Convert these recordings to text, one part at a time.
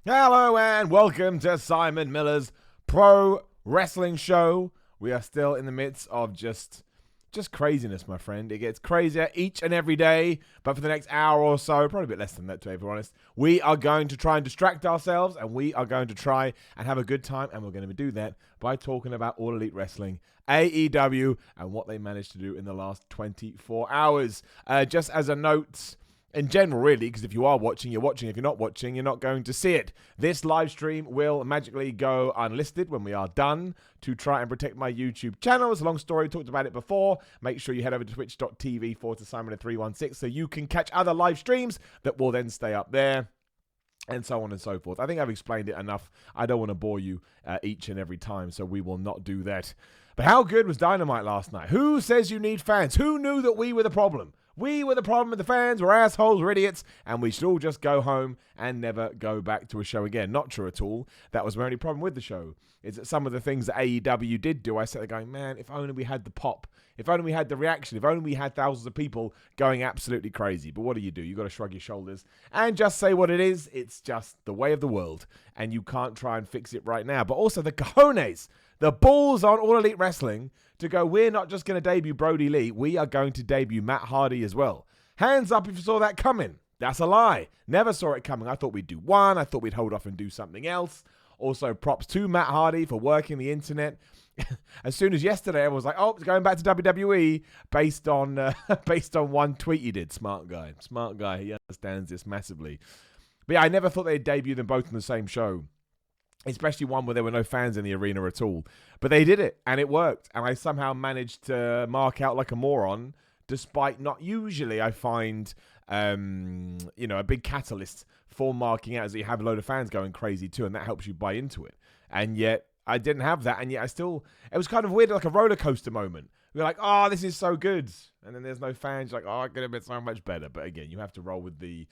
Hello and welcome to Simon Miller's Pro Wrestling Show. We are still in the midst of just craziness, my friend. It gets crazier each and every day, but for the next hour or so, probably a bit less than that to be honest, we are going to try and distract ourselves and we are going to try and have a good time, and we're going to do that by talking about All Elite Wrestling, AEW, and what they managed to do in the last 24 hours. Just as a note, in general, really, because if you are watching, you're watching. If you're not watching, you're not going to see it. This live stream will magically go unlisted when we are done to try and protect my YouTube channel. It's a long story. We talked about it before. Make sure you head over to twitch.tv/Simon316 so you can catch other live streams that will then stay up there, and so on and so forth. I think I've explained it enough. I don't want to bore you each and every time, so we will not do that. But how good was Dynamite last night? Who says you need fans? Who knew that we were the problem? We were the problem with the fans. We're assholes, we're idiots, and we should all just go home and never go back to a show again. Not true at all. That was my only problem with the show, is that some of the things that AEW did do, I sat there going, man, if only we had the pop, if only we had the reaction, if only we had thousands of people going absolutely crazy. But what do? You got to shrug your shoulders and just say what it is. It's just the way of the world, and you can't try and fix it right now. But also the cojones, the balls on All Elite Wrestling to go, we're not just going to debut Brodie Lee, we are going to debut Matt Hardy as well. Hands up if you saw that coming. That's a lie. Never saw it coming. I thought we'd do one. I thought we'd hold off and do something else. Also, props to Matt Hardy for working the internet. As soon as yesterday, everyone was like, oh, it's going back to WWE based on one tweet he did. Smart guy. He understands this massively. But yeah, I never thought they'd debut them both in the same show, especially one where there were no fans in the arena at all. But they did it, and it worked. And I somehow managed to mark out like a moron, despite not usually, I find, a big catalyst for marking out is that you have a load of fans going crazy too, and that helps you buy into it. And yet, I didn't have that, and yet it was kind of weird, like a roller coaster moment. We were like, oh, this is so good. And then there's no fans. You're like, oh, it could have been so much better. But again, you have to roll with the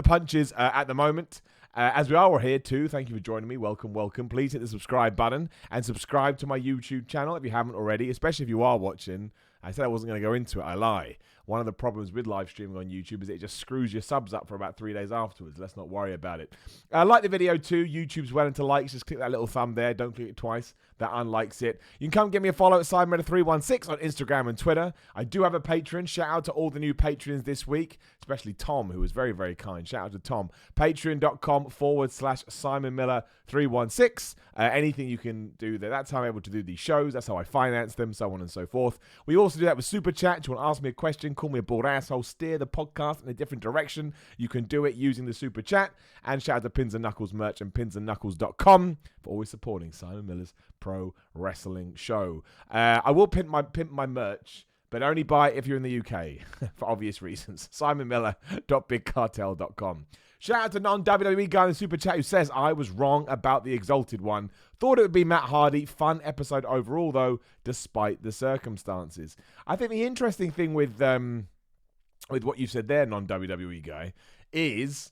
punches at the moment. As we are here too, thank you for joining me. Welcome. Please hit the subscribe button and subscribe to my YouTube channel if you haven't already, especially if you are watching. I said I wasn't going to go into it. I lie. One of the problems with live streaming on YouTube is it just screws your subs up for about 3 days afterwards. Let's not worry about it. Like the video too. YouTube's well into likes. Just click that little thumb there. Don't click it twice. That unlikes it. You can come give me a follow at SimonMiller316 on Instagram and Twitter. I do have a Patreon. Shout out to all the new patrons this week, especially Tom, who was very, very kind. Shout out to Tom. Patreon.com/SimonMiller316. Anything you can do there. That's how I'm able to do these shows. That's how I finance them, so on and so forth. We also do that with Super Chat. Do you want to ask me a question? Call me a bored asshole. Steer the podcast in a different direction. You can do it using the Super Chat. And shout out to Pins and Knuckles merch and pinsandknuckles.com for always supporting Simon Miller's Pro Wrestling Show. I will pimp my merch, but only buy it if you're in the UK for obvious reasons. SimonMiller.BigCartel.com. Shout out to non-WWE guy in the Super Chat who says, I was wrong about the Exalted one. Thought it would be Matt Hardy. Fun episode overall, though, despite the circumstances. I think the interesting thing with what you said there, non-WWE guy, is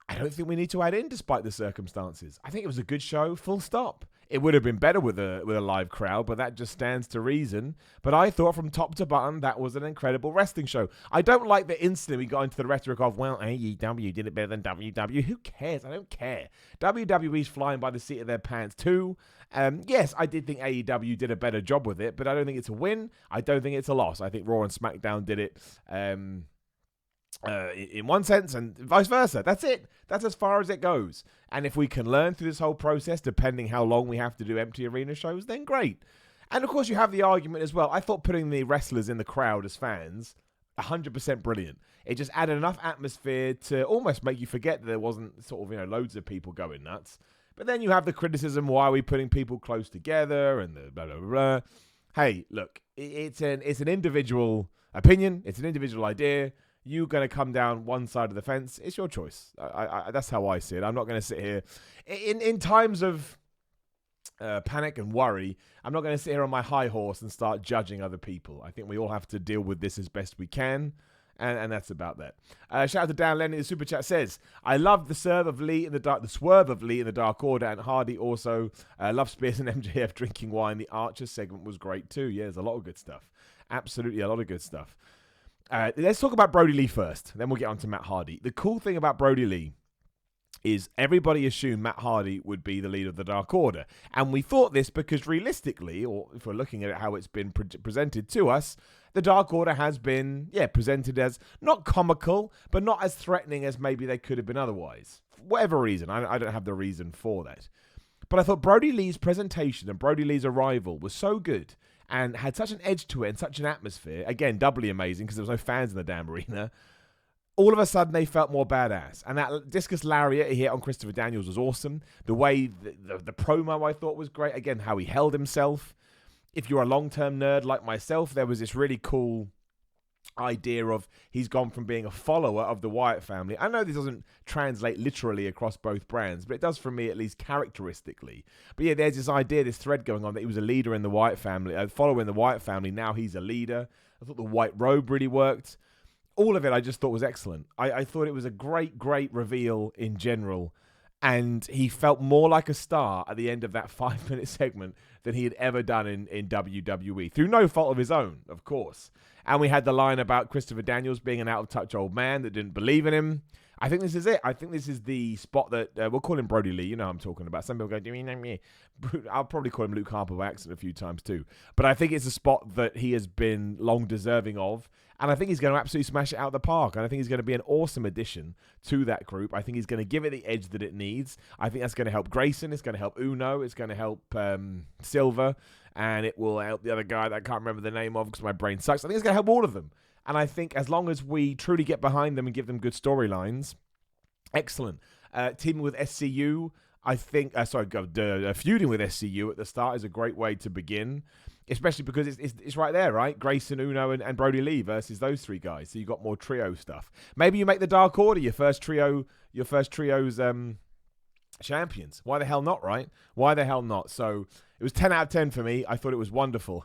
I don't think we need to add in despite the circumstances. I think it was a good show, full stop. It would have been better with a live crowd, but that just stands to reason. But I thought from top to bottom, that was an incredible wrestling show. I don't like that instantly we got into the rhetoric of, well, AEW did it better than WW. Who cares? I don't care. WWE's flying by the seat of their pants too. Yes, I did think AEW did a better job with it, but I don't think it's a win. I don't think it's a loss. I think Raw and SmackDown did it in one sense and vice versa. That's it. That's as far as it goes. And if we can learn through this whole process, depending how long we have to do empty arena shows, then great. And of course you have the argument as well. I thought putting the wrestlers in the crowd as fans, 100% brilliant. It just added enough atmosphere to almost make you forget that there wasn't sort of, loads of people going nuts. But then you have the criticism, why are we putting people close together and the blah, blah, blah. Hey, look, it's an individual opinion. It's an individual idea. You're going to come down one side of the fence. It's your choice. That's how I see it. I'm not going to sit here in times of panic and worry. I'm not going to sit here on my high horse and start judging other people. I think we all have to deal with this as best we can. And that's about that. Shout out to Dan Lenny. The super chat says, I love the swerve of Lee in the Dark Order, and Hardy also loves Spears and MJF drinking wine. The Archer segment was great too. Yeah, there's a lot of good stuff. Absolutely a lot of good stuff. Let's talk about Brodie Lee first. Then we'll get on to Matt Hardy. The cool thing about Brodie Lee is everybody assumed Matt Hardy would be the leader of the Dark Order. And we thought this because realistically, or if we're looking at it how it's been presented to us, the Dark Order has been, presented as not comical, but not as threatening as maybe they could have been otherwise. For whatever reason, I don't have the reason for that. But I thought Brodie Lee's presentation and Brodie Lee's arrival was so good and had such an edge to it and such an atmosphere. Again, doubly amazing because there was no fans in the damn arena. All of a sudden, they felt more badass. And that discus lariat he hit on Christopher Daniels was awesome. The way the promo I thought was great. Again, how he held himself. If you're a long-term nerd like myself, there was this really cool idea of he's gone from being a follower of the Wyatt family. I know this doesn't translate literally across both brands, but it does for me at least characteristically. But yeah, there's this idea, this thread going on that he was a leader in the Wyatt family, following the Wyatt family. Now he's a leader. I thought the white robe really worked. All of it I just thought was excellent. I thought it was a great, great reveal in general. And he felt more like a star at the end of that 5-minute segment than he had ever done in WWE. Through no fault of his own, of course. And we had the line about Christopher Daniels being an out-of-touch old man that didn't believe in him. I think this is it. I think this is the spot that we'll call him Brodie Lee. You know what I'm talking about. Some people go, do you know me? I'll probably call him Luke Harper by accident a few times too. But I think it's a spot that he has been long deserving of. And I think he's going to absolutely smash it out of the park. And I think he's going to be an awesome addition to that group. I think he's going to give it the edge that it needs. I think that's going to help Grayson. It's going to help Uno. It's going to help Silver. And it will help the other guy that I can't remember the name of because my brain sucks. I think it's going to help all of them. And I think as long as we truly get behind them and give them good storylines, excellent. Teaming with SCU, I think, feuding with SCU at the start is a great way to begin. Especially because it's right there, right? Grayson, Uno, and Brodie Lee versus those three guys. So you got more trio stuff. Maybe you make the Dark Order your first trio's champions. Why the hell not, right? Why the hell not? So it was 10 out of 10 for me. I thought it was wonderful.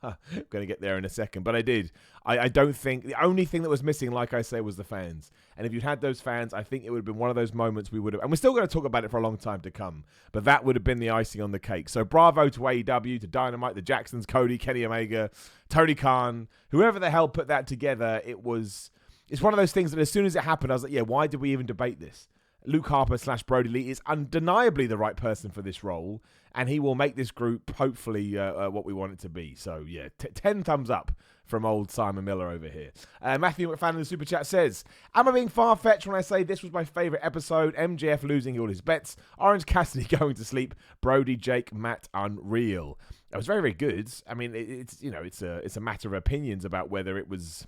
I'm going to get there in a second, but I did. I don't think the only thing that was missing, like I say, was the fans. And if you'd had those fans, I think it would have been one of those moments we would have, and we're still going to talk about it for a long time to come, but that would have been the icing on the cake. So bravo to AEW, to Dynamite, the Jacksons, Cody, Kenny Omega, Tony Khan, whoever the hell put that together. It's one of those things that as soon as it happened, I was like, yeah, why did we even debate this? Luke Harper / Brodie Lee is undeniably the right person for this role, and he will make this group hopefully what we want it to be. So yeah, 10 thumbs up from old Simon Miller over here. Matthew McFadden in the Super Chat says, am I being far-fetched when I say this was my favourite episode? MJF losing all his bets, Orange Cassidy going to sleep, Brodie, Jake, Matt, unreal. It was very, very good. I mean, it's a matter of opinions about whether it was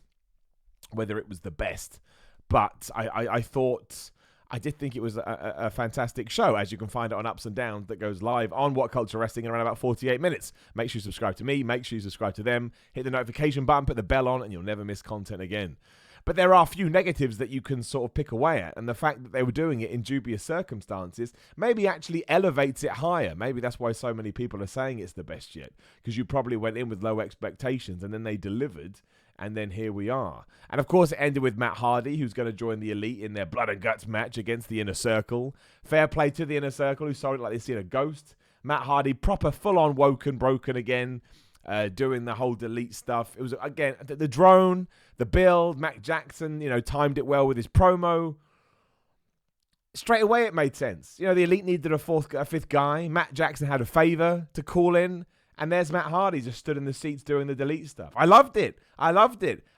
the best, but I thought... I did think it was a fantastic show, as you can find it on Ups and Downs that goes live on What Culture Wrestling in around about 48 minutes. Make sure you subscribe to me. Make sure you subscribe to them. Hit the notification button, put the bell on, and you'll never miss content again. But there are a few negatives that you can sort of pick away at, and the fact that they were doing it in dubious circumstances maybe actually elevates it higher. Maybe that's why so many people are saying it's the best yet, because you probably went in with low expectations, and then they delivered. And then here we are. And of course, it ended with Matt Hardy, who's going to join the Elite in their blood and guts match against the Inner Circle. Fair play to the Inner Circle, who sold it like they've seen a ghost. Matt Hardy, proper full-on woken, broken again, doing the whole delete stuff. It was, again, the drone, the build, Matt Jackson, timed it well with his promo. Straight away, it made sense. The Elite needed a fifth guy. Matt Jackson had a favor to call in. And there's Matt Hardy just stood in the seats doing the delete stuff. I loved it.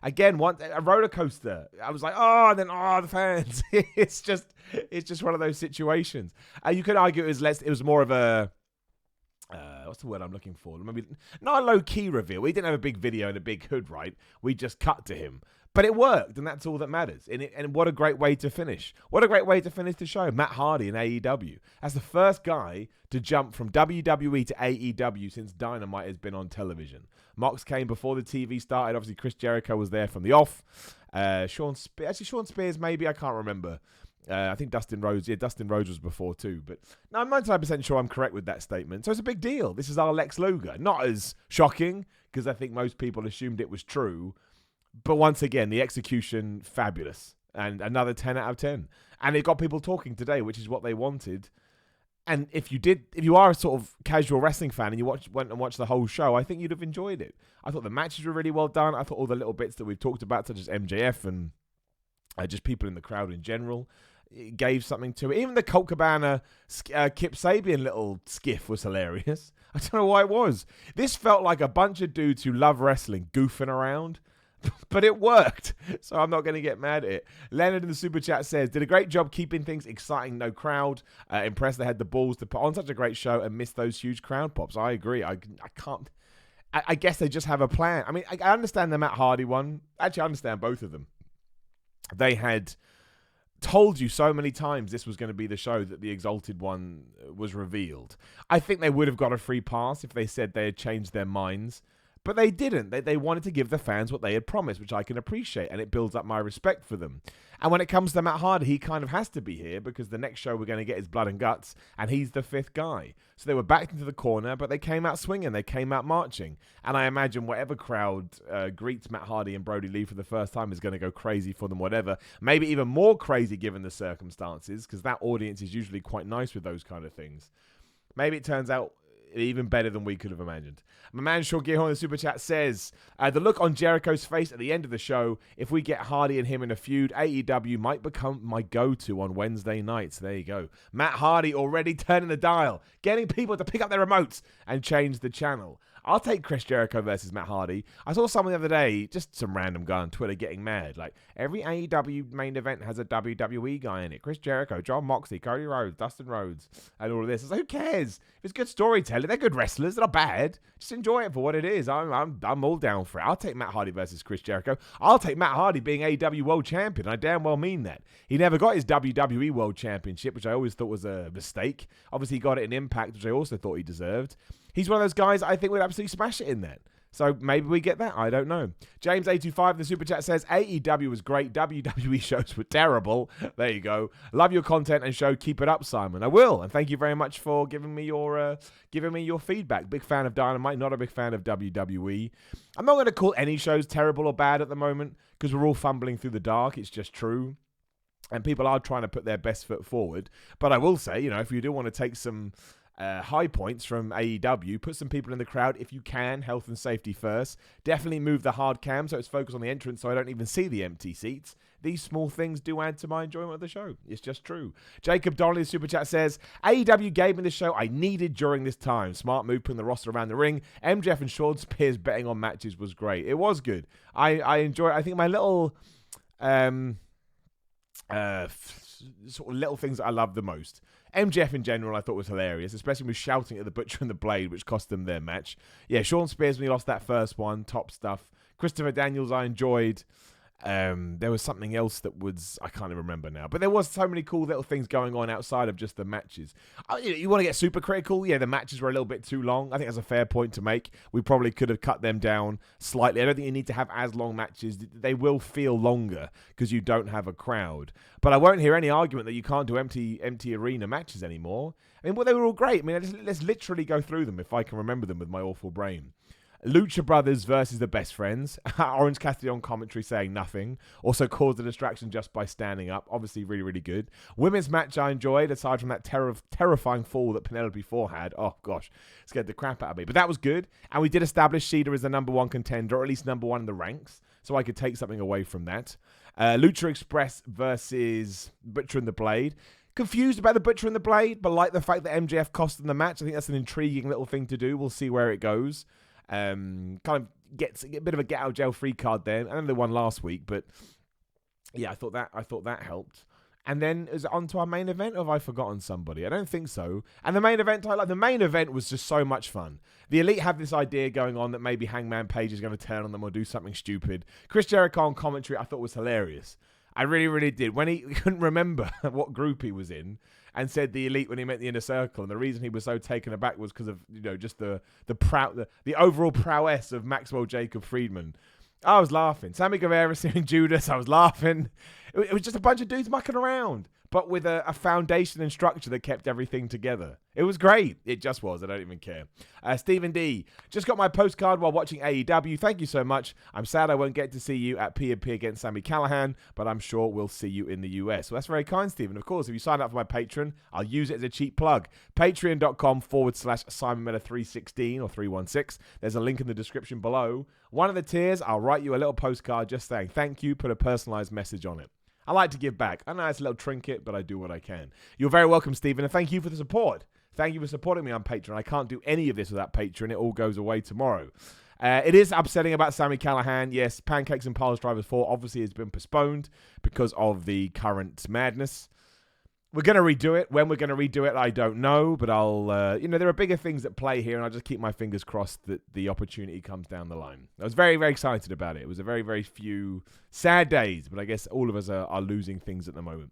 Again, a roller coaster. I was like, and then the fans. It's just one of those situations. You could argue it was more of a what's the word I'm looking for? Maybe not a low key reveal. We didn't have a big video and a big hood, right? We just cut to him. But it worked, and that's all that matters. And what a great way to finish. What a great way to finish the show. Matt Hardy in AEW. As the first guy to jump from WWE to AEW since Dynamite has been on television. Mox came before the TV started. Obviously, Chris Jericho was there from the off. Sean Spears, maybe. I can't remember. I think Dustin Rhodes. Yeah, Dustin Rhodes was before too. But no, I'm 99% sure I'm correct with that statement. So it's a big deal. This is our Lex Luger. Not as shocking, because I think most people assumed it was true. But once again, the execution, fabulous. And another 10 out of 10. And it got people talking today, which is what they wanted. And if you are a sort of casual wrestling fan and you went and watched the whole show, I think you'd have enjoyed it. I thought the matches were really well done. I thought all the little bits that we've talked about, such as MJF and just people in the crowd in general. gave something to it. Even the Colt Cabana Kip Sabian little skiff was hilarious. I don't know why it was. This felt like a bunch of dudes who love wrestling goofing around. But it worked, so I'm not going to get mad at it. Leonard in the super chat says, did a great job keeping things exciting, no crowd. Impressed they had the balls to put on such a great show and miss those huge crowd pops. I agree. I can't. I guess they just have a plan. I mean, I understand the Matt Hardy one. Actually, I understand both of them. They had told you so many times this was going to be the show that the Exalted one was revealed. I think they would have got a free pass if they said they had changed their minds. But they didn't. They wanted to give the fans what they had promised, which I can appreciate, and it builds up my respect for them. And when it comes to Matt Hardy, he kind of has to be here because the next show we're going to get is Blood and Guts, and he's the fifth guy. So they were backed into the corner, but they came out swinging. They came out marching. And I imagine whatever crowd greets Matt Hardy and Brodie Lee for the first time is going to go crazy for them, whatever. Maybe even more crazy given the circumstances, because that audience is usually quite nice with those kind of things. Maybe it turns out even better than we could have imagined. My man Sean Gearhorn in the super chat says, the look on Jericho's face at the end of the show, if we get Hardy and him in a feud, AEW might become my go-to on Wednesday nights. There you go. Matt Hardy already turning the dial, getting people to pick up their remotes and change the channel. I'll take Chris Jericho versus Matt Hardy. I saw someone the other day, just some random guy on Twitter getting mad. Like, every AEW main event has a WWE guy in it. Chris Jericho, John Moxley, Cody Rhodes, Dustin Rhodes, and all of this. It's like, who cares? If it's good storytelling, they're good wrestlers. They're not bad. Just enjoy it for what it is. I'm all down for it. I'll take Matt Hardy versus Chris Jericho. I'll take Matt Hardy being AEW World Champion. I damn well mean that. He never got his WWE World Championship, which I always thought was a mistake. Obviously, he got it in Impact, which I also thought he deserved. He's one of those guys I think would absolutely smash it in that. So maybe we get that. I don't know. James825 in the super chat says, AEW was great. WWE shows were terrible. There you go. Love your content and show. Keep it up, Simon. I will. And thank you very much for giving me your feedback. Big fan of Dynamite. Not a big fan of WWE. I'm not going to call any shows terrible or bad at the moment because we're all fumbling through the dark. It's just true. And people are trying to put their best foot forward. But I will say, if you do want to take some high points from AEW, put some people in the crowd if you can, health and safety first. Definitely move the hard cam so it's focused on the entrance so I don't even see the empty seats. These small things do add to my enjoyment of the show. It's just true. Jacob Donnelly, super chat says, AEW gave me the show I needed during this time. Smart move putting the roster around the ring. MJF and Sean Spears betting on matches was great. It was good. I enjoyed it. I think my little sort of little things that I love the most. MJF in general I thought was hilarious, especially with shouting at the Butcher and the Blade, which cost them their match. Yeah, Sean Spears when he lost that first one, top stuff. Christopher Daniels I enjoyed. There was something else that was, I can't even remember now, but there was so many cool little things going on outside of just the matches. You want to get super critical? Yeah, the matches were a little bit too long. I think that's a fair point to make. We probably could have cut them down slightly. I don't think you need to have as long matches. They will feel longer because you don't have a crowd. But I won't hear any argument that you can't do empty arena matches anymore. I mean, well, they were all great. I mean, let's literally go through them if I can remember them with my awful brain. Lucha Brothers versus the Best Friends. Orange Cassidy on commentary saying nothing. Also caused a distraction just by standing up. Obviously really, really good. Women's match I enjoyed, aside from that terrifying fall that Penelope Ford had. Oh, gosh. Scared the crap out of me. But that was good. And we did establish Shida as the number one contender, or at least number one in the ranks. So I could take something away from that. Lucha Express versus Butcher and the Blade. Confused about the Butcher and the Blade, but like the fact that MJF cost them the match. I think that's an intriguing little thing to do. We'll see where it goes. Kind of gets a bit of a get out of jail free card there. I know they won last week, but yeah, I thought that helped. And then is it on to our main event, or have I forgotten somebody? I don't think so. And the main event, the main event was just so much fun. The Elite have this idea going on that maybe Hangman Page is going to turn on them or do something stupid. Chris Jericho on commentary I thought was hilarious. I really, really did. When he couldn't remember what group he was in and said the Elite when he meant the Inner Circle, and the reason he was so taken aback was because of just the overall prowess of Maxwell Jacob Friedman. I was laughing. Sammy Guevara seeing Judas, I was laughing. It was just a bunch of dudes mucking around, but with a foundation and structure that kept everything together. It was great. It just was. I don't even care. Stephen D. Just got my postcard while watching AEW. Thank you so much. I'm sad I won't get to see you at P&P against Sami Callihan, but I'm sure we'll see you in the US. Well, that's very kind, Stephen. Of course, if you sign up for my Patreon, I'll use it as a cheap plug. Patreon.com/Simon Miller 316 or 316. There's a link in the description below. One of the tiers, I'll write you a little postcard just saying thank you, put a personalized message on it. I like to give back. I know it's a little trinket, but I do what I can. You're very welcome, Stephen, and thank you for the support. Thank you for supporting me on Patreon. I can't do any of this without Patreon. It all goes away tomorrow. It is upsetting about Sami Callihan. Yes, Pancakes and Piles Drivers 4 obviously has been postponed because of the current madness. We're going to redo it. When we're going to redo it, I don't know. But I'll, there are bigger things at play here, and I'll just keep my fingers crossed that the opportunity comes down the line. I was very, very excited about it. It was a very, very few sad days, but I guess all of us are losing things at the moment.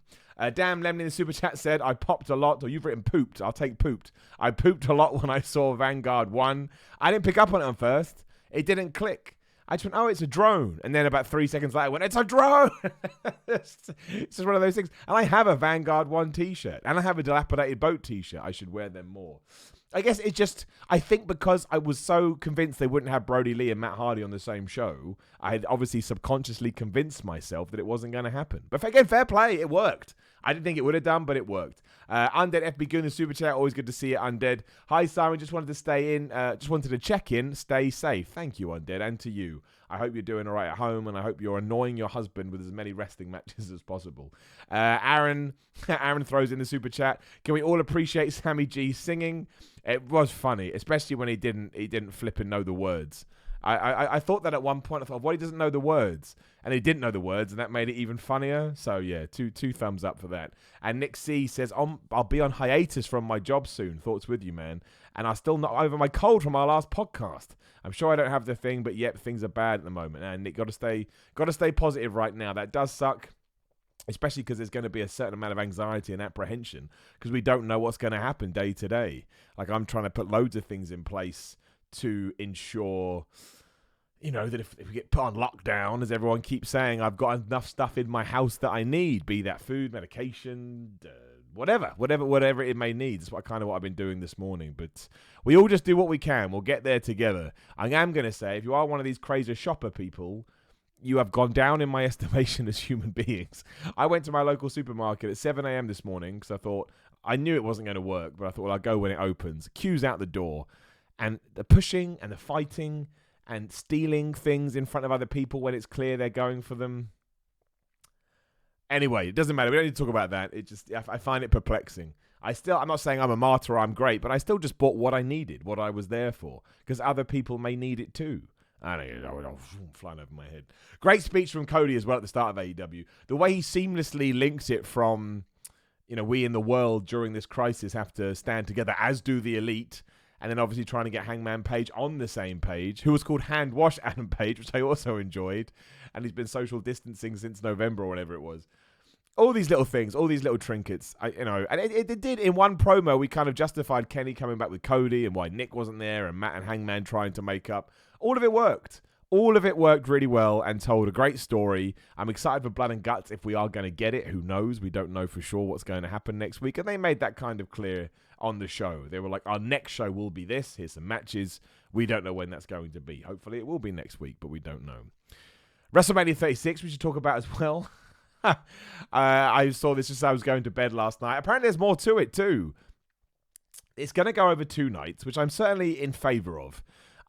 Damn Lemon in the super chat said, I popped a lot, or you've written pooped. I'll take pooped. I pooped a lot when I saw Vanguard 1. I didn't pick up on it at first. It didn't click. I just went, oh, it's a drone. And then about 3 seconds later, I went, it's a drone. It's just one of those things. And I have a Vanguard 1 t-shirt. And I have a Dilapidated Boat t-shirt. I should wear them more. I guess it's just, I think because I was so convinced they wouldn't have Brodie Lee and Matt Hardy on the same show, I had obviously subconsciously convinced myself that it wasn't going to happen. But again, fair play, it worked. I didn't think it would have done, but it worked. Undead FB Goon, the super chat, always good to see it, Undead. Hi, Simon, just wanted to check in, stay safe. Thank you, Undead, and to you. I hope you're doing all right at home, and I hope you're annoying your husband with as many wrestling matches as possible. Aaron throws in the super chat. Can we all appreciate Sammy G singing? It was funny, especially when he didn't flip and know the words. I thought that at one point. I thought, well, he doesn't know the words. And he didn't know the words, and that made it even funnier. So, yeah, two thumbs up for that. And Nick C says, I'll be on hiatus from my job soon. Thoughts with you, man. And I'm still not over my cold from our last podcast. I'm sure I don't have the thing, but yep, things are bad at the moment. And Nick, got to stay positive right now. That does suck. Especially because there's going to be a certain amount of anxiety and apprehension because we don't know what's going to happen day to day. Like, I'm trying to put loads of things in place to ensure, that if we get put on lockdown, as everyone keeps saying, I've got enough stuff in my house that I need, be that food, medication, whatever it may need. That's what I've been doing this morning. But we all just do what we can. We'll get there together. I am going to say, if you are one of these crazy shopper people, you have gone down in my estimation as human beings. I went to my local supermarket at 7 a.m. this morning because I knew it wasn't going to work, but I thought, well, I'll go when it opens. Queues out the door. And the pushing and the fighting and stealing things in front of other people when it's clear they're going for them. Anyway, it doesn't matter. We don't need to talk about that. I find it perplexing. I'm not saying I'm a martyr or I'm great, but I still just bought what I needed, what I was there for, because other people may need it too. I don't know, flying over my head. Great speech from Cody as well at the start of AEW. The way he seamlessly links it from, we in the world during this crisis have to stand together, as do the elite. And then obviously trying to get Hangman Page on the same page, who was called Hand Wash Adam Page, which I also enjoyed. And he's been social distancing since November or whatever it was. All these little things, all these little trinkets, and it did. In one promo, we kind of justified Kenny coming back with Cody and why Nick wasn't there and Matt and Hangman trying to make up. All of it worked. All of it worked really well and told a great story. I'm excited for Blood and Guts if we are going to get it. Who knows? We don't know for sure what's going to happen next week. And they made that kind of clear on the show. They were like, our next show will be this. Here's some matches. We don't know when that's going to be. Hopefully it will be next week, but we don't know. WrestleMania 36, we should talk about as well. I saw this just as I was going to bed last night. Apparently there's more to it too. It's going to go over 2 nights, which I'm certainly in favor of.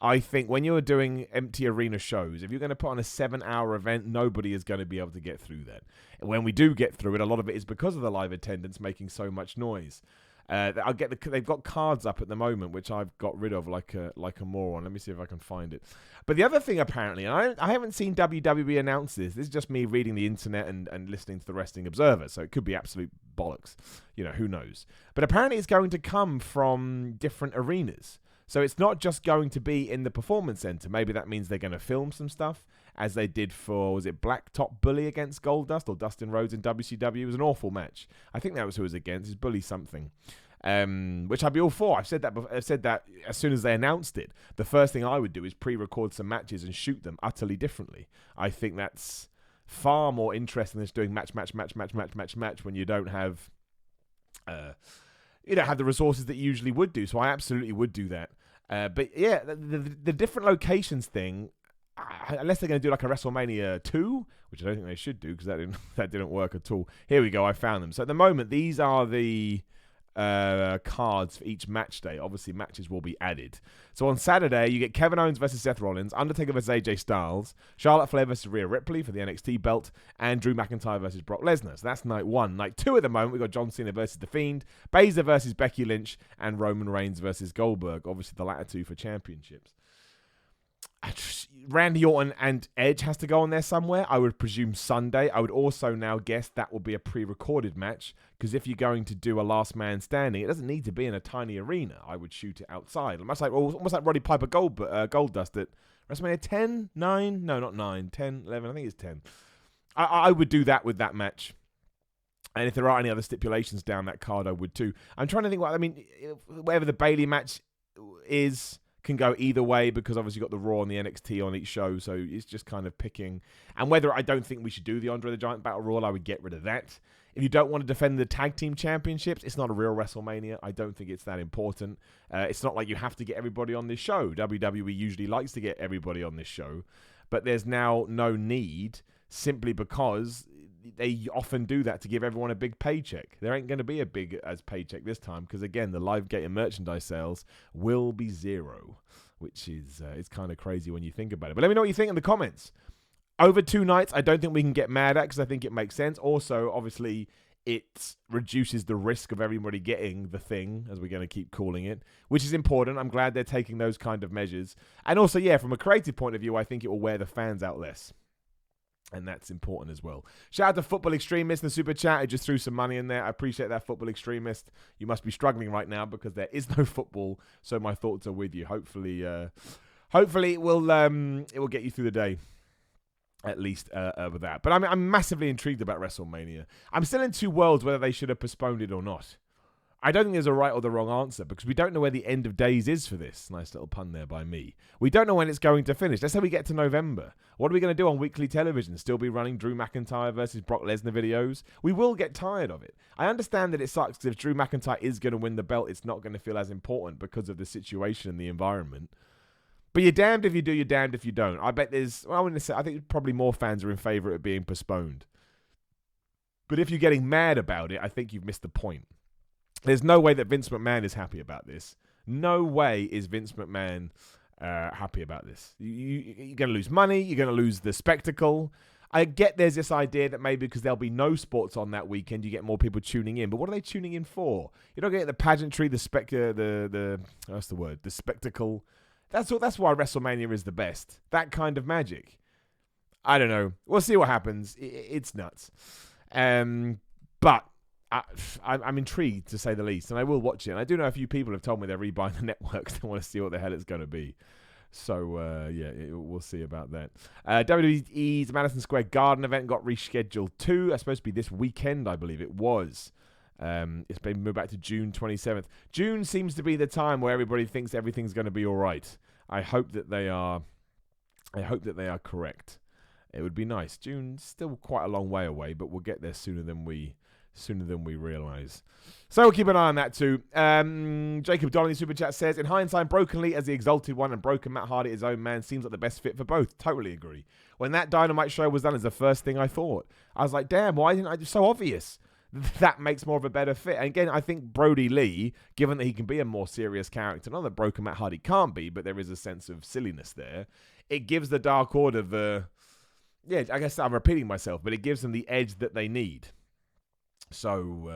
I think when you're doing empty arena shows, if you're going to put on a 7-hour event, nobody is going to be able to get through that. And when we do get through it, a lot of it is because of the live attendance making so much noise. They've got cards up at the moment, which I've got rid of like a moron. Let me see if I can find it. But the other thing, apparently, and I haven't seen WWE announce this. This is just me reading the internet and listening to the Wrestling Observer, so it could be absolute bollocks. Who knows? But apparently it's going to come from different arenas. So it's not just going to be in the Performance Center. Maybe that means they're going to film some stuff, as they did for, was it Blacktop Bully against Goldust or Dustin Rhodes in WCW? It was an awful match. I think that was who it was against. It's Bully something, which I'd be all for. I've said that as soon as they announced it. The first thing I would do is pre-record some matches and shoot them utterly differently. I think that's far more interesting than just doing match when you don't have the resources that you usually would do. So I absolutely would do that. But yeah, the different locations thing, unless they're going to do like a WrestleMania 2, which I don't think they should do because that didn't work at all. Here we go, I found them. So at the moment, these are the cards for each match day. Obviously, matches will be added. So on Saturday, you get Kevin Owens versus Seth Rollins, Undertaker versus AJ Styles, Charlotte Flair versus Rhea Ripley for the NXT belt, and Drew McIntyre versus Brock Lesnar. So that's night 1. Night 2 at the moment, we've got John Cena versus The Fiend, Baszler versus Becky Lynch, and Roman Reigns versus Goldberg. Obviously, the latter two for championships. Randy Orton and Edge has to go on there somewhere. I would presume Sunday. I would also now guess that will be a pre-recorded match, because if you're going to do a last man standing, it doesn't need to be in a tiny arena. I would shoot it outside. Almost like Roddy Piper Goldust at WrestleMania 10, 9? No, not 9, 10, 11. I think it's 10. I would do that with that match. And if there are any other stipulations down that card, I would too. I'm trying to think whatever the Bayley match is can go either way, because obviously you've got the Raw and the NXT on each show, so it's just kind of picking. And whether I don't think we should do the Andre the Giant Battle Royal, I would get rid of that. If you don't want to defend the tag team championships, it's not a real WrestleMania. I don't think it's that important. It's not like you have to get everybody on this show. WWE usually likes to get everybody on this show, but there's now no need, simply because they often do that to give everyone a big paycheck. There ain't going to be a big as paycheck this time, because again, the live gate and merchandise sales will be 0, which is it's kind of crazy when you think about it. But let me know what you think in the comments. Over 2 nights, I don't think we can get mad at, because I think it makes sense. Also, obviously, it reduces the risk of everybody getting the thing, as we're going to keep calling it, which is important. I'm glad they're taking those kind of measures. And also, yeah, from a creative point of view, I think it will wear the fans out less. And that's important as well. Shout out to Football Extremist in the Super Chat. I just threw some money in there. I appreciate that, Football Extremist. You must be struggling right now because there is no football. So my thoughts are with you. Hopefully it will get you through the day, at least with that. But I'm massively intrigued about WrestleMania. I'm still in two worlds whether they should have postponed it or not. I don't think there's a right or the wrong answer, because we don't know where the end of days is for this. Nice little pun there by me. We don't know when it's going to finish. Let's say we get to November. What are we going to do on weekly television? Still be running Drew McIntyre versus Brock Lesnar videos? We will get tired of it. I understand that it sucks, because if Drew McIntyre is going to win the belt, it's not going to feel as important because of the situation and the environment. But you're damned if you do, you're damned if you don't. I bet I think probably more fans are in favour of it being postponed. But if you're getting mad about it, I think you've missed the point. There's no way that Vince McMahon is happy about this. No way is Vince McMahon happy about this. You're going to lose money. You're going to lose the spectacle. I get there's this idea that maybe because there'll be no sports on that weekend, you get more people tuning in. But what are they tuning in for? You're not getting the pageantry, the what's the word? The spectacle. That's why WrestleMania is the best. That kind of magic. I don't know. We'll see what happens. It's nuts. But I'm intrigued, to say the least, and I will watch it. And I do know a few people have told me they're rebuying the networks. They want to see what the hell it's going to be. So, we'll see about that. WWE's Madison Square Garden event got rescheduled too. It's supposed to be this weekend, I believe it was. It's been moved back to June 27th. June seems to be the time where everybody thinks everything's going to be all right. I hope that they are correct. It would be nice. June's still quite a long way away, but we'll get there sooner than we realise. So we'll keep an eye on that too. Jacob Donnelly Super Chat says, in hindsight, Broken Lee as the Exalted One and Broken Matt Hardy as his own man seems like the best fit for both. Totally agree. When that Dynamite show was done, is the first thing I thought. I was like, damn, why didn't I? It's so obvious. That makes more of a better fit. And again, I think Brodie Lee, given that he can be a more serious character, not that Broken Matt Hardy can't be, but there is a sense of silliness there. It gives the Dark Order I guess I'm repeating myself, but it gives them the edge that they need. So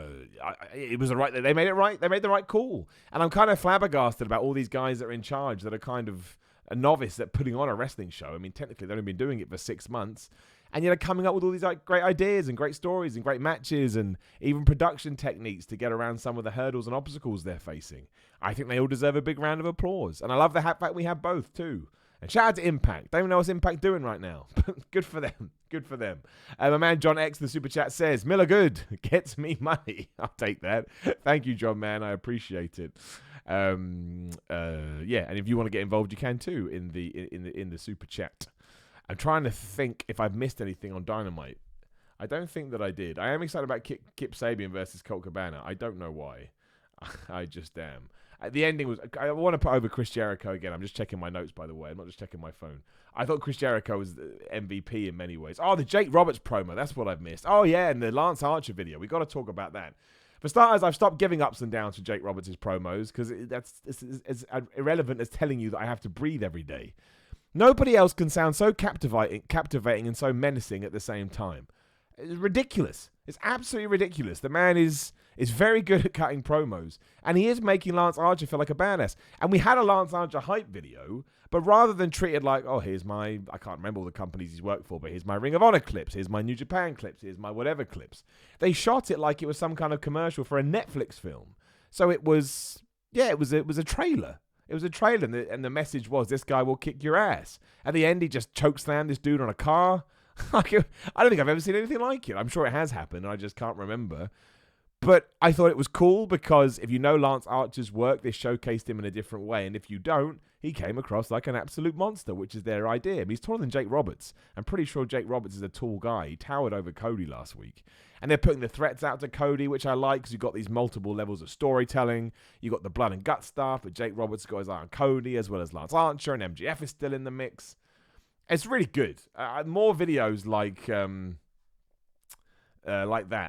it was they made it right. They made the right call. And I'm kind of flabbergasted about all these guys that are in charge that are kind of a novice at putting on a wrestling show. I mean, technically, they've only been doing it for 6 months. And yet they're coming up with all these great ideas and great stories and great matches and even production techniques to get around some of the hurdles and obstacles they're facing. I think they all deserve a big round of applause. And I love the fact we have both too. And shout out to Impact. Don't even know what's Impact doing right now. Good for them. Good for them. My man John X, the Super Chat, says, Miller Good gets me money. I'll take that. Thank you, John, man. I appreciate it. And if you want to get involved, you can too in the Super Chat. I'm trying to think if I've missed anything on Dynamite. I don't think that I did. I am excited about Kip Sabian versus Colt Cabana. I don't know why. I just am. The ending was... I want to put over Chris Jericho again. I'm just checking my notes, by the way. I'm not just checking my phone. I thought Chris Jericho was the MVP in many ways. Oh, the Jake Roberts promo. That's what I've missed. Oh, yeah, and the Lance Archer video. We got to talk about that. For starters, I've stopped giving ups and downs for Jake Roberts' promos because that's as irrelevant as telling you that I have to breathe every day. Nobody else can sound so captivating and so menacing at the same time. It's ridiculous. It's absolutely ridiculous. The man is very good at cutting promos, and he is making Lance Archer feel like a badass. And we had a Lance Archer hype video, but rather than treat it like, oh, here's my, I can't remember all the companies he's worked for, but here's my Ring of Honor clips, here's my New Japan clips, here's my whatever clips. They shot it like it was some kind of commercial for a Netflix film. So it was a trailer. It was a trailer, and the message was, this guy will kick your ass. At the end, he just chokeslammed this dude on a car. I don't think I've ever seen anything like it. I'm sure it has happened, and I just can't remember. But I thought it was cool because if you know Lance Archer's work, they showcased him in a different way. And if you don't, he came across like an absolute monster, which is their idea. But he's taller than Jake Roberts. I'm pretty sure Jake Roberts is a tall guy. He towered over Cody last week. And they're putting the threats out to Cody, which I like because you've got these multiple levels of storytelling. You've got the blood and gut stuff, but Jake Roberts got his eye on Cody as well as Lance Archer, and MJF is still in the mix. It's really good. More videos like that,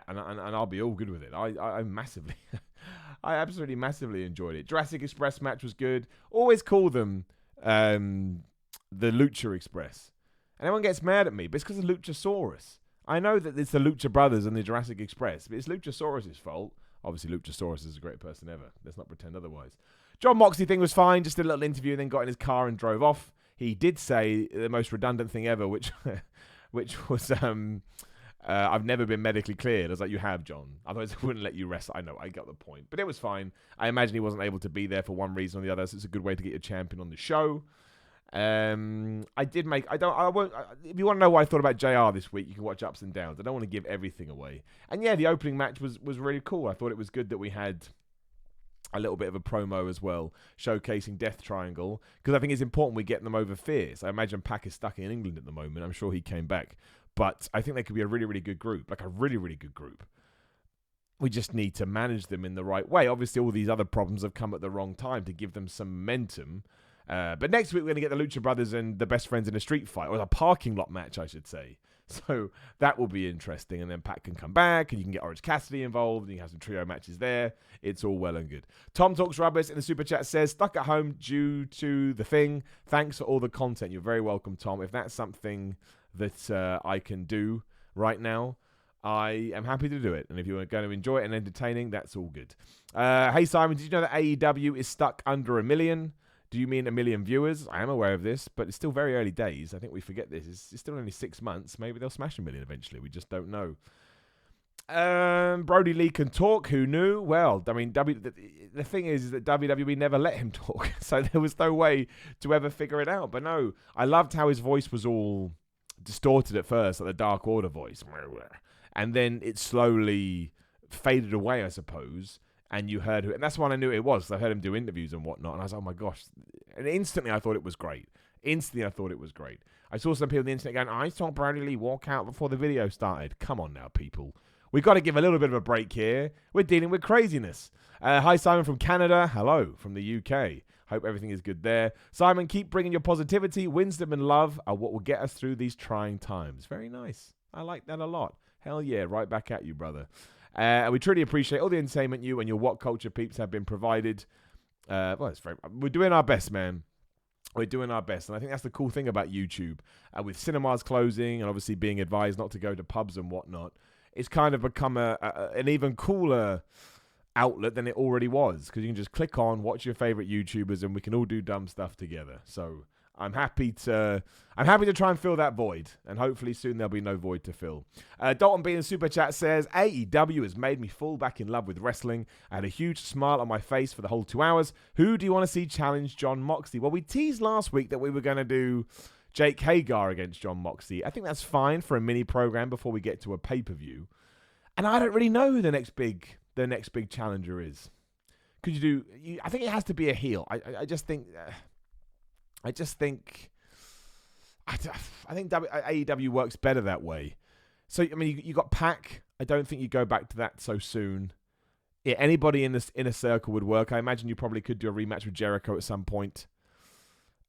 and I'll be all good with it. I massively, I absolutely massively enjoyed it. Jurassic Express match was good. Always call them the Lucha Express, and everyone gets mad at me, but it's because of Luchasaurus. I know that it's the Lucha Brothers and the Jurassic Express, but it's Luchasaurus' fault. Obviously, Luchasaurus is the greatest person ever. Let's not pretend otherwise. John Moxley thing was fine. Just did a little interview and then got in his car and drove off. He did say the most redundant thing ever, which was, I've never been medically cleared. I was like, you have, John. Otherwise, I wouldn't let you rest. I know, I got the point. But it was fine. I imagine he wasn't able to be there for one reason or the other, so it's a good way to get your champion on the show. If you want to know what I thought about JR this week, you can watch Ups and Downs. I don't want to give everything away. And yeah, the opening match was really cool. I thought it was good that we had a little bit of a promo as well, showcasing Death Triangle, because I think it's important we get them over Fierce. I imagine Pac is stuck in England at the moment. I'm sure he came back. But I think they could be a really, really good group, like a really, really good group. We just need to manage them in the right way. Obviously, all these other problems have come at the wrong time to give them some momentum. But next week, we're going to get the Lucha Brothers and the Best Friends in a street fight, or a parking lot match, I should say. So that will be interesting. And then Pat can come back, and you can get Orange Cassidy involved, and you can have some trio matches there. It's all well and good. Tom Talks Rubbish in the Super Chat says, stuck at home due to the thing. Thanks for all the content. You're very welcome, Tom. If that's something that I can do right now, I am happy to do it. And if you're going to enjoy it and entertaining, that's all good. Hey, Simon, did you know that AEW is stuck under 1 million? Do you mean 1 million viewers? I am aware of this, but it's still very early days. I think we forget this. It's still only 6 months. Maybe they'll smash 1 million eventually. We just don't know. Brodie Lee can talk. Who knew? Well, I mean, the thing is that WWE never let him talk. So there was no way to ever figure it out. But no, I loved how his voice was all distorted at first, like the Dark Order voice. And then it slowly faded away, I suppose. And you heard who, and that's when I knew it was. I heard him do interviews and whatnot, and I was like, oh my gosh. And instantly I thought it was great. I saw some people on the internet going, I saw Brodie Lee walk out before the video started. Come on now, people. We've got to give a little bit of a break here. We're dealing with craziness. Hi, Simon from Canada. Hello from the UK. Hope everything is good there. Simon, keep bringing your positivity. Wisdom and love are what will get us through these trying times. Very nice. I like that a lot. Hell yeah, right back at you, brother. We truly appreciate all the entertainment you and your What Culture peeps have been provided. We're doing our best, man. We're doing our best. And I think that's the cool thing about YouTube. With cinemas closing and obviously being advised not to go to pubs and whatnot, it's kind of become an even cooler outlet than it already was. Because you can just click on, watch your favorite YouTubers, and we can all do dumb stuff together. So I'm happy to try and fill that void, and hopefully soon there'll be no void to fill. Dalton B in Super Chat says, AEW has made me fall back in love with wrestling. I had a huge smile on my face for the whole 2 hours. Who do you want to see challenge John Moxley? Well, we teased last week that we were going to do Jake Hagar against John Moxley. I think that's fine for a mini program before we get to a pay-per-view. And I don't really know who the next big challenger is. Could you do? I think it has to be a heel. I just think AEW works better that way. So, I mean, you got Pac. I don't think you go back to that so soon. Yeah, anybody in this inner circle would work. I imagine you probably could do a rematch with Jericho at some point.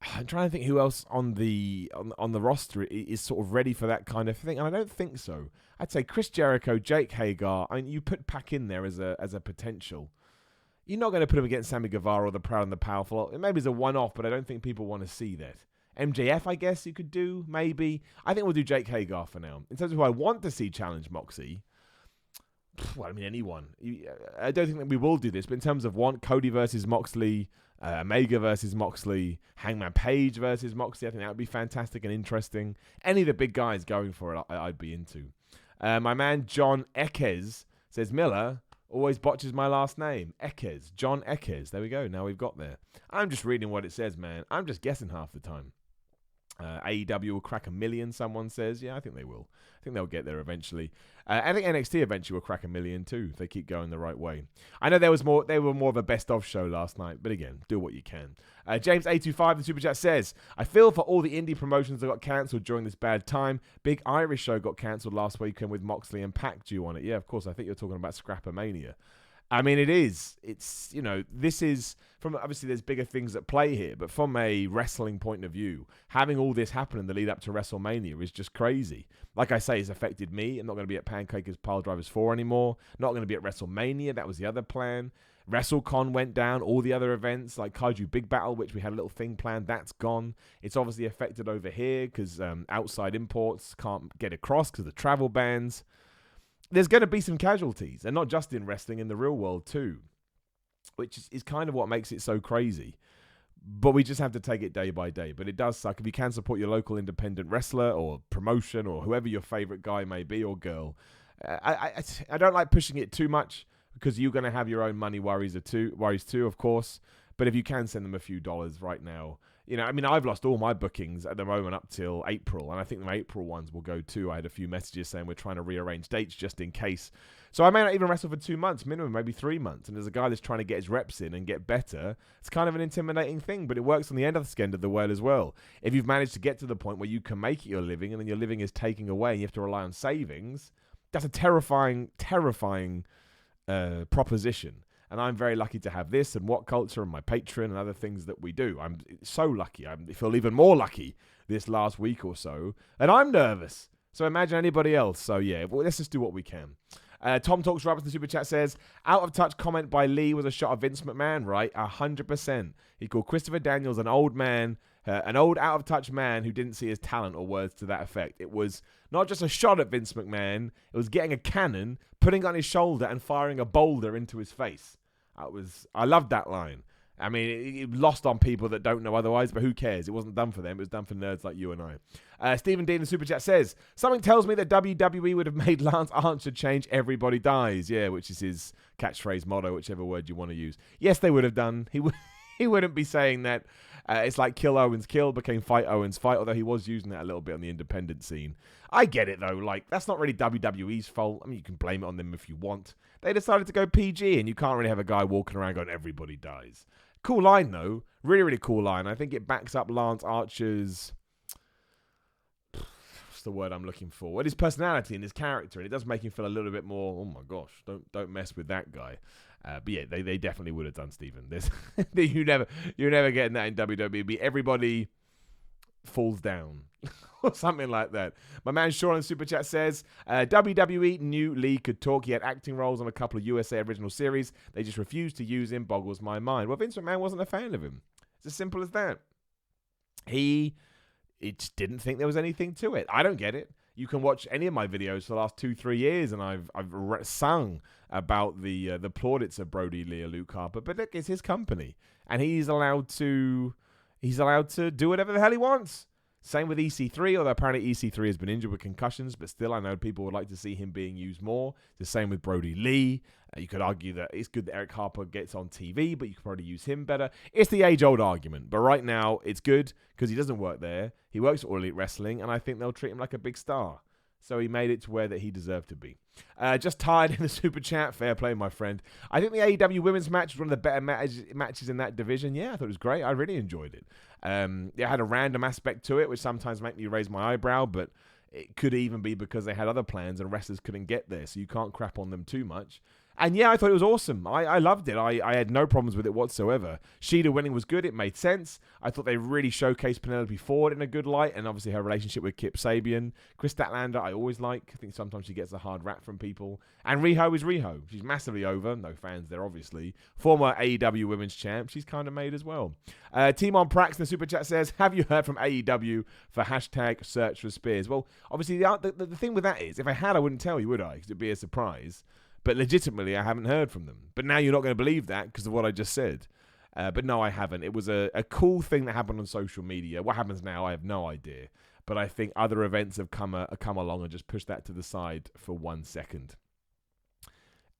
I'm trying to think who else on the roster is sort of ready for that kind of thing, and I don't think so. I'd say Chris Jericho, Jake Hagar. I mean, you put Pac in there as a potential. You're not going to put him against Sammy Guevara or the Proud and the Powerful. Maybe it's a one-off, but I don't think people want to see that. MJF, I guess you could do, maybe. I think we'll do Jake Hagar for now. In terms of who I want to see challenge Moxie, well, I mean, anyone. I don't think that we will do this, but in terms of Cody versus Moxley, Omega versus Moxley, Hangman Page versus Moxley, I think that would be fantastic and interesting. Any of the big guys going for it, I'd be into. My man John Ekes says, Miller always botches my last name. Ekes. John Ekes. There we go. Now we've got there. I'm just reading what it says, man. I'm just guessing half the time. AEW will crack 1 million, someone says. Yeah, I think they will. I think they'll get there eventually. I think NXT eventually will crack 1 million too if they keep going the right way. I know they were more of a best-of show last night, but again, do what you can. James A25, the Super Chat says, I feel for all the indie promotions that got cancelled during this bad time. Big Irish show got cancelled last weekend with Moxley and Pac due on it. Yeah, of course, I think you're talking about Scrappermania. I mean, it is. It's, this is from, obviously there's bigger things at play here, but from a wrestling point of view, having all this happen in the lead up to WrestleMania is just crazy. Like I say, it's affected me. I'm not going to be at Pancakers Pile Drivers 4 anymore. Not going to be at WrestleMania. That was the other plan. WrestleCon went down. All the other events like Kaiju Big Battle, which we had a little thing planned, that's gone. It's obviously affected over here because outside imports can't get across because of the travel bans. There's going to be some casualties, and not just in wrestling, in the real world too, which is kind of what makes it so crazy. But we just have to take it day by day. But it does suck. If you can support your local independent wrestler or promotion or whoever your favorite guy may be or girl, I don't like pushing it too much because you're going to have your own money worries too, of course. But if you can send them a few dollars right now, I've lost all my bookings at the moment up till April, and I think the April ones will go too. I had a few messages saying we're trying to rearrange dates just in case. So I may not even wrestle for 2 months, minimum, maybe 3 months. And there's a guy that's trying to get his reps in and get better. It's kind of an intimidating thing, but it works on the end of the world as well. If you've managed to get to the point where you can make it your living, and then your living is taking away, and you have to rely on savings, that's a terrifying proposition. And I'm very lucky to have this and What Culture and my Patreon and other things that we do. I'm so lucky. I feel even more lucky this last week or so. And I'm nervous. So imagine anybody else. So yeah, let's just do what we can. Tom Talks Roberts in the Super Chat says, out of touch comment by Lee was a shot of Vince McMahon, right? 100%. He called Christopher Daniels an old man, an old out of touch man who didn't see his talent, or words to that effect. It was not just a shot at Vince McMahon. It was getting a cannon, putting it on his shoulder and firing a boulder into his face. I loved that line. I mean, it lost on people that don't know otherwise, but who cares? It wasn't done for them. It was done for nerds like you and I. Stephen D in the Super Chat says, something tells me that WWE would have made Lance Archer change Everybody Dies. Yeah, which is his catchphrase motto, whichever word you want to use. Yes, they would have done. He wouldn't be saying that. It's like Kill Owens Kill became Fight Owens Fight, although he was using that a little bit on the independent scene. I get it, though. Like, that's not really WWE's fault. I mean, you can blame it on them if you want. They decided to go PG, and you can't really have a guy walking around going, Everybody Dies. Cool line, though. Really, really cool line. I think it backs up Lance Archer's... What's the word I'm looking for? Well, his personality and his character, and it does make him feel a little bit more, oh my gosh, don't mess with that guy. But yeah, they definitely would have done, Stephen. You're never getting that in WWE. Everybody falls down or something like that. My man Sean in Super Chat says, WWE knew Lee could talk. He had acting roles on a couple of USA original series. They just refused to use him. Boggles my mind. Well, Vince McMahon wasn't a fan of him. It's as simple as that. He didn't think there was anything to it. I don't get it. You can watch any of my videos for the last 2-3 years, and I've sung about the plaudits of Brodie Lee or Luke Harper. But look, it's his company, and he's allowed to do whatever the hell he wants. Same with EC3, although apparently EC3 has been injured with concussions, but still I know people would like to see him being used more. It's the same with Brodie Lee. You could argue that it's good that Eric Harper gets on TV, but you could probably use him better. It's the age-old argument, but right now it's good because he doesn't work there. He works at All Elite Wrestling, and I think they'll treat him like a big star. So he made it to where that he deserved to be. Just tired in the Super Chat. Fair play, my friend. I think the AEW women's match was one of the better matches in that division. Yeah, I thought it was great. I really enjoyed it. It had a random aspect to it, which sometimes make me raise my eyebrow, but it could even be because they had other plans and wrestlers couldn't get there, so you can't crap on them too much. And yeah, I thought it was awesome. I loved it. I had no problems with it whatsoever. Sheeta winning was good. It made sense. I thought they really showcased Penelope Ford in a good light, and obviously her relationship with Kip Sabian. Chris Statlander, I always like. I think sometimes she gets a hard rap from people. And Riho is Riho. She's massively over. No fans there, obviously. Former AEW Women's Champ. She's kind of made as well. Timon Prax in the Super Chat says, have you heard from AEW for hashtag search for Spears? Well, obviously, the thing with that is, if I had, I wouldn't tell you, would I? Because it'd be a surprise. But legitimately, I haven't heard from them. But now you're not going to believe that because of what I just said. But no, I haven't. It was a cool thing that happened on social media. What happens now, I have no idea. But I think other events have come along and just pushed that to the side for 1 second.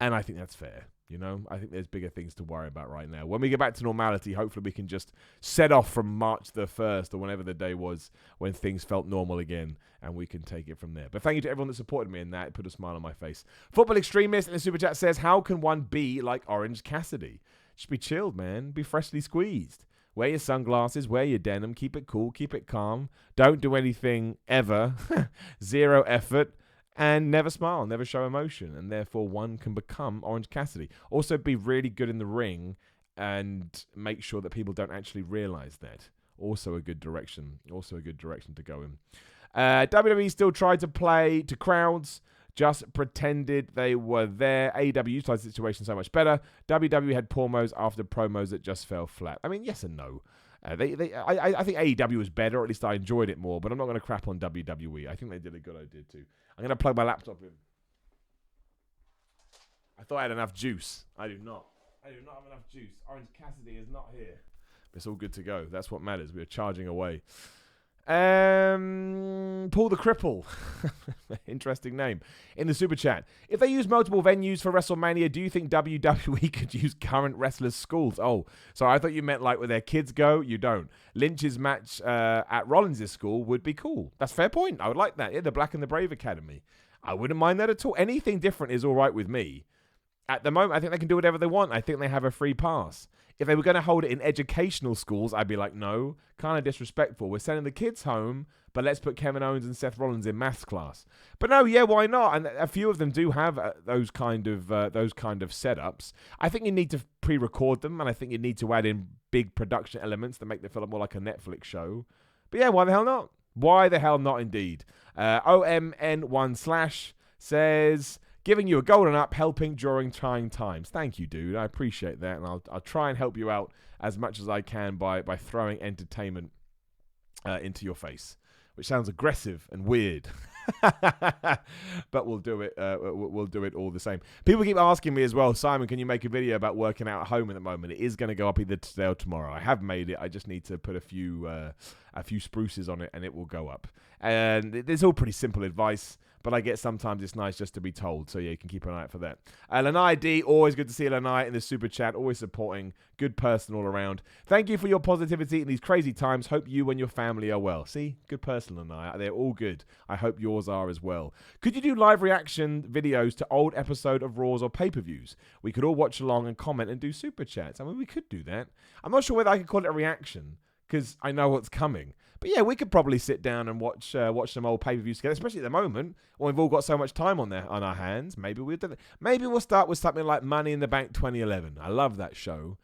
And I think that's fair. You know, I think there's bigger things to worry about right now. When we get back to normality, hopefully we can just set off from March the 1st or whenever the day was when things felt normal again, and we can take it from there. But thank you to everyone that supported me in that. It put a smile on my face. Football Extremist in the Super Chat says, how can one be like Orange Cassidy? Just be chilled, man. Be freshly squeezed. Wear your sunglasses, wear your denim, keep it cool, keep it calm. Don't do anything ever. Zero effort. And never smile, never show emotion. And therefore, one can become Orange Cassidy. Also, be really good in the ring and make sure that people don't actually realize that. Also a good direction. Also a good direction to go in. WWE still tried to play to crowds. Just pretended they were there. AEW utilized the situation so much better. WWE had promos after promos that just fell flat. I mean, yes and no. I think AEW was better, or at least I enjoyed it more, but I'm not going to crap on WWE. I think they did a good idea too. I'm going to plug my laptop in. I thought I had enough juice. I do not. I do not have enough juice. Orange Cassidy is not here. But it's all good to go. That's what matters. We are charging away. Paul the Cripple. Interesting name. In the Super Chat. If they use multiple venues for WrestleMania, do you think WWE could use current wrestlers' schools? Oh, sorry, I thought you meant like where their kids go. You don't. Lynch's match at Rollins' school would be cool. That's a fair point. I would like that. Yeah, the Black and the Brave Academy. I wouldn't mind that at all. Anything different is all right with me. At the moment, I think they can do whatever they want. I think they have a free pass. If they were going to hold it in educational schools, I'd be like, no, kind of disrespectful. We're sending the kids home, but let's put Kevin Owens and Seth Rollins in maths class. But no, yeah, why not? And a few of them do have those kind of setups. I think you need to pre-record them, and I think you need to add in big production elements that make them feel more like a Netflix show. But yeah, why the hell not? Why the hell not, indeed? OMN1/ says, giving you a golden up, helping during trying times. Thank you, dude. I appreciate that, and I'll try and help you out as much as I can by throwing entertainment into your face, which sounds aggressive and weird. But we'll do it. We'll do it all the same. People keep asking me as well, Simon, can you make a video about working out at home at the moment? It is going to go up either today or tomorrow. I have made it. I just need to put a few spruces on it, and it will go up. And it's all pretty simple advice. But I get sometimes it's nice just to be told. So, yeah, you can keep an eye out for that. Lanai D, always good to see Lanai in the Super Chat. Always supporting. Good person all around. Thank you for your positivity in these crazy times. Hope you and your family are well. See? Good person, Lanai. They're all good. I hope yours are as well. Could you do live reaction videos to old episode of Raws or pay-per-views? We could all watch along and comment and do Super Chats. I mean, we could do that. I'm not sure whether I could call it a reaction because I know what's coming. But yeah, we could probably sit down and watch some old pay-per-views together, especially at the moment when we've all got so much time on our hands. Maybe we'll do that. Maybe we'll start with something like Money in the Bank 2011. I love that show.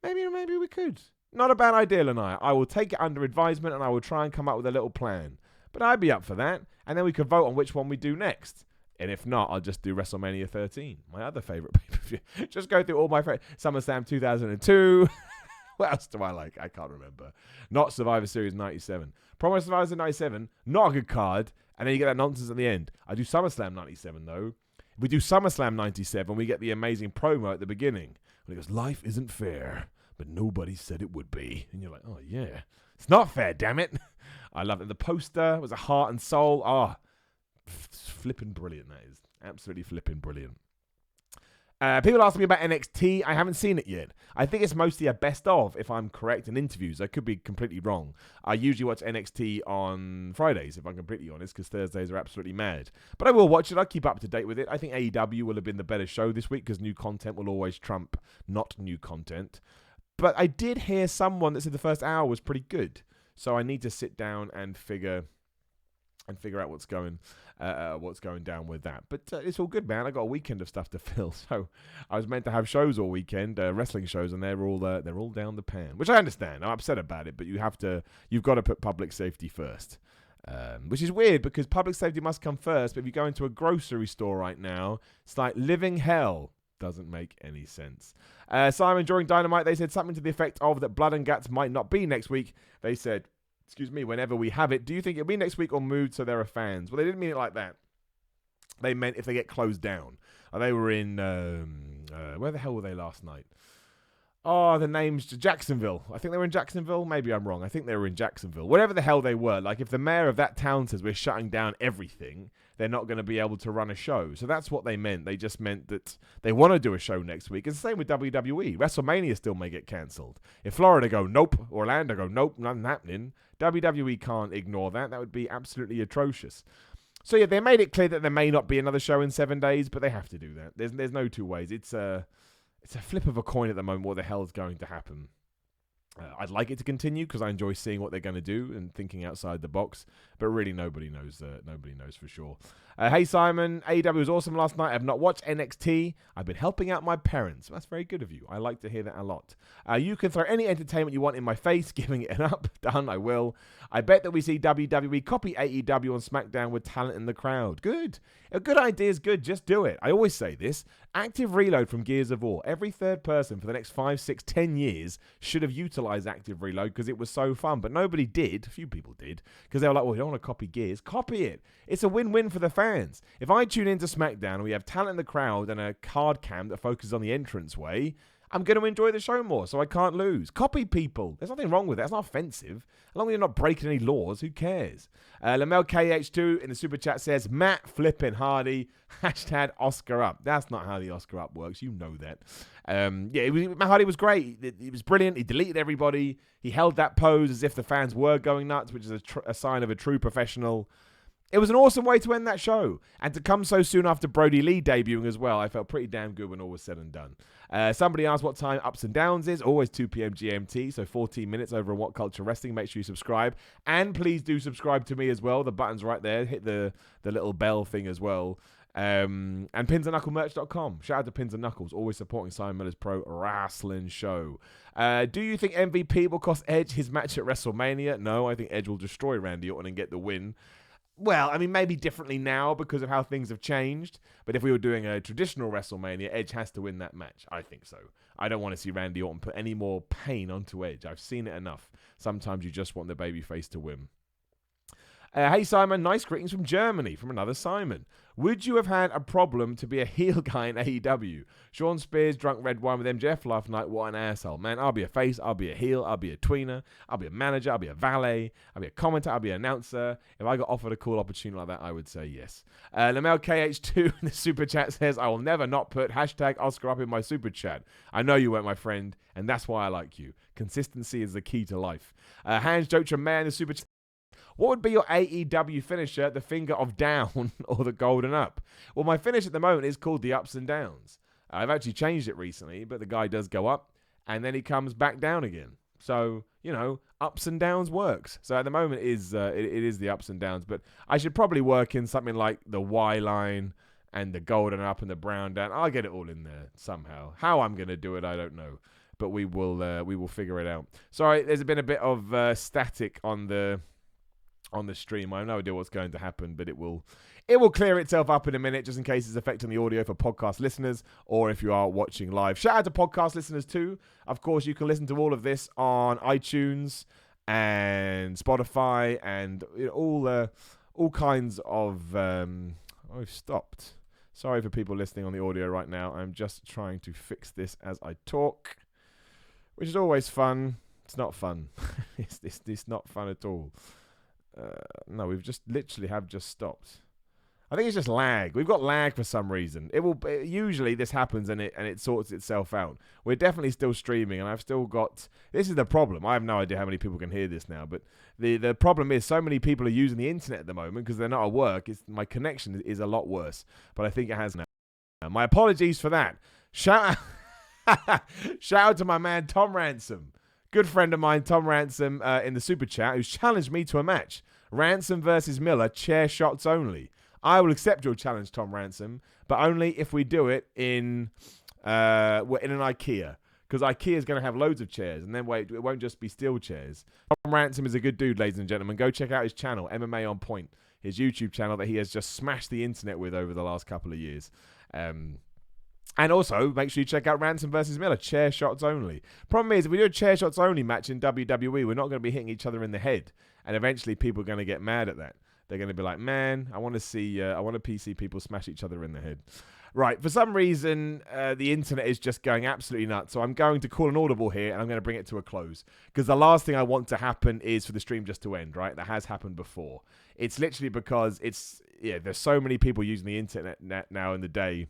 Maybe we could. Not a bad idea, Lanai. I will take it under advisement and I will try and come up with a little plan. But I'd be up for that. And then we could vote on which one we do next. And if not, I'll just do WrestleMania 13, my other favorite pay-per-view. Just go through all my favorite. SummerSlam 2002. What else do I like? I can't remember. Not Survivor Series 97. Promo Survivor Series 97, not a good card. And then you get that nonsense at the end. I do SummerSlam 97, though. If we do SummerSlam 97, we get the amazing promo at the beginning. When he goes, life isn't fair, but nobody said it would be. And you're like, oh, yeah. It's not fair, damn it. I love it. The poster was a heart and soul. Oh, flipping brilliant, that is. Absolutely flipping brilliant. People ask me about NXT. I haven't seen it yet. I think it's mostly a best of, if I'm correct, in interviews. I could be completely wrong. I usually watch NXT on Fridays, if I'm completely honest, because Thursdays are absolutely mad. But I will watch it. I'll keep up to date with it. I think AEW will have been the better show this week, because new content will always trump not new content. But I did hear someone that said the first hour was pretty good. So I need to sit down and figure and figure out what's going down with that. But it's all good, man. I got a weekend of stuff to fill, so I was meant to have shows all weekend, wrestling shows, and they're all down the pan, which I understand. I'm upset about it, but you've got to put public safety first. Which is weird because public safety must come first, but if you go into a grocery store right now, it's like living hell. Doesn't make any sense. Simon, during Dynamite, they said something to the effect of that Blood and Guts might not be next week. They said, whenever we have it. Do you think it'll be next week or moved so there are fans? Well, they didn't mean it like that. They meant if they get closed down. They were in, where the hell were they last night? Oh, the name's Jacksonville. I think they were in Jacksonville. Maybe I'm wrong. I think they were in Jacksonville. Whatever the hell they were. Like, if the mayor of that town says we're shutting down everything, they're not going to be able to run a show. So that's what they meant. They just meant that they want to do a show next week. It's the same with WWE. WrestleMania still may get cancelled. If Florida go, nope. Orlando go, nope, nothing happening. WWE can't ignore that. That would be absolutely atrocious. So, yeah, they made it clear that there may not be another show in 7 days, but they have to do that. There's no two ways. It's a flip of a coin at the moment what the hell is going to happen. I'd like it to continue because I enjoy seeing what they're going to do and thinking outside the box, but really nobody knows for sure. Hey Simon, AEW was awesome last night. I've not watched NXT. I've been helping out my parents. That's very good of you. I like to hear that a lot. You can throw any entertainment you want in my face, giving it an up. Done, I will. I bet that we see WWE copy AEW on SmackDown with talent in the crowd. Good. A good idea is good. Just do it. I always say this. Active Reload from Gears of War. Every third person for the next 5, 6, 10 years should have utilized Active Reload because it was so fun. But nobody did. A few people did. Because they were like, well, we don't want to copy Gears. Copy it. It's a win-win for the fans. If I tune into SmackDown and we have talent in the crowd and a card cam that focuses on the entranceway, I'm going to enjoy the show more, so I can't lose. Copy people. There's nothing wrong with that. It's not offensive. As long as you're not breaking any laws, who cares? Lamel KH2 in the super chat says, Matt flipping Hardy, hashtag Oscar up. That's not how the Oscar up works. You know that. Matt Hardy was great. It was brilliant. He deleted everybody. He held that pose as if the fans were going nuts, which is a sign of a true professional. It was an awesome way to end that show. And to come so soon after Brodie Lee debuting as well, I felt pretty damn good when all was said and done. Somebody asked what time Ups and Downs is. Always 2 p.m. GMT, so 14 minutes over on What Culture Wrestling. Make sure you subscribe. And please do subscribe to me as well. The button's right there. Hit the little bell thing as well. And pinsandknucklemerch.com. Shout out to Pins and Knuckles, always supporting Simon Miller's Pro Wrestling Show. Do you think MVP will cost Edge his match at WrestleMania? No, I think Edge will destroy Randy Orton and get the win. Well, I mean, maybe differently now because of how things have changed. But if we were doing a traditional WrestleMania, Edge has to win that match. I think so. I don't want to see Randy Orton put any more pain onto Edge. I've seen it enough. Sometimes you just want the babyface to win. Hey, Simon. Nice greetings from Germany, from another Simon. Would you have had a problem to be a heel guy in AEW? Sean Spears drunk red wine with MJF last night. What an asshole. Man, I'll be a face. I'll be a heel. I'll be a tweener. I'll be a manager. I'll be a valet. I'll be a commentator. I'll be an announcer. If I got offered a cool opportunity like that, I would say yes. Lamel KH2 in the super chat says, I will never not put hashtag Oscar up in my super chat. I know you weren't my friend, and that's why I like you. Consistency is the key to life. Hans Jocher Mayer in the super chat. What would be your AEW finisher, the finger of down or the golden up? Well, my finish at the moment is called the ups and downs. I've actually changed it recently, but the guy does go up and then he comes back down again. So, ups and downs works. So at the moment it is the ups and downs, but I should probably work in something like the Y line and the golden up and the brown down. I'll get it all in there somehow. How I'm going to do it, I don't know, but we will figure it out. Sorry, there's been a bit of static on the stream. I have no idea what's going to happen, but it will clear itself up in a minute, just in case it's affecting the audio for podcast listeners or if you are watching live. Shout out to podcast listeners too. Of course, you can listen to all of this on iTunes and Spotify and all kinds of... I've stopped. Sorry for people listening on the audio right now. I'm just trying to fix this as I talk, which is always fun. It's not fun. It's not fun at all. No, we've just literally have just stopped. I think it's just lag. We've got lag for some reason. Usually this happens and it sorts itself out. We're definitely still streaming, and I've still got. This is the problem. I have no idea how many people can hear this now, but the problem is so many people are using the internet at the moment because they're not at work. My connection is a lot worse, but I think it has now. My apologies for that. Shout out to my man Tom Ransom. Good friend of mine, Tom Ransom, in the super chat, who's challenged me to a match. Ransom versus Miller, chair shots only. I will accept your challenge, Tom Ransom, but only if we do it in an IKEA. Because IKEA is going to have loads of chairs, and then it won't just be steel chairs. Tom Ransom is a good dude, ladies and gentlemen. Go check out his channel, MMA On Point, his YouTube channel that he has just smashed the internet with over the last couple of years. And also, make sure you check out Ransom versus Miller, chair shots only. Problem is, if we do a chair shots only match in WWE, we're not going to be hitting each other in the head. And eventually, people are going to get mad at that. They're going to be like, man, I want to see people smash each other in the head. Right, for some reason, the internet is just going absolutely nuts. So I'm going to call an audible here, and I'm going to bring it to a close. Because the last thing I want to happen is for the stream just to end, right? That has happened before. It's literally because there's so many people using the internet now in the day.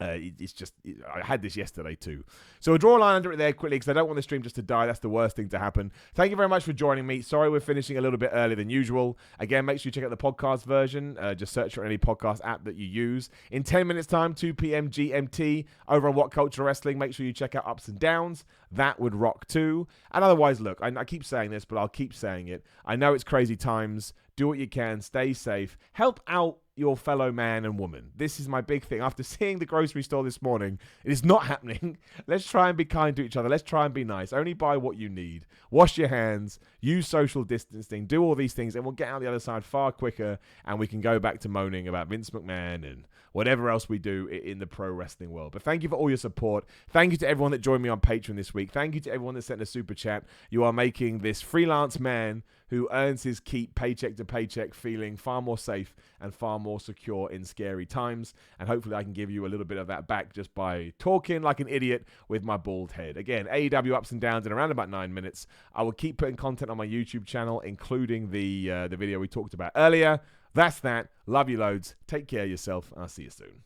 It's just, I had this yesterday too. So we'll draw a line under it there quickly because I don't want the stream just to die. That's the worst thing to happen. Thank you very much for joining me. Sorry we're finishing a little bit earlier than usual. Again, make sure you check out the podcast version. Just search for any podcast app that you use. In 10 minutes time, 2 p.m. GMT, over on What Culture Wrestling. Make sure you check out Ups and Downs. That would rock too. And otherwise, look, I keep saying this, but I'll keep saying it. I know it's crazy times. Do what you can. Stay safe. Help out your fellow man and woman. This is my big thing. After seeing the grocery store this morning, it is not happening. Let's try and be kind to each other. Let's try and be nice. Only buy what you need. Wash your hands. Use social distancing. Do all these things, and we'll get out the other side far quicker, and we can go back to moaning about Vince McMahon and whatever else we do in the pro wrestling world. But thank you for all your support. Thank you to everyone that joined me on Patreon this week. Thank you to everyone that sent a super chat. You are making this freelance man who earns his keep paycheck to paycheck feeling far more safe and far more secure in scary times. And hopefully I can give you a little bit of that back just by talking like an idiot with my bald head. Again, AEW Ups and Downs in around about 9 minutes. I will keep putting content on my YouTube channel, including the video we talked about earlier. That's that. Love you loads. Take care of yourself. I'll see you soon.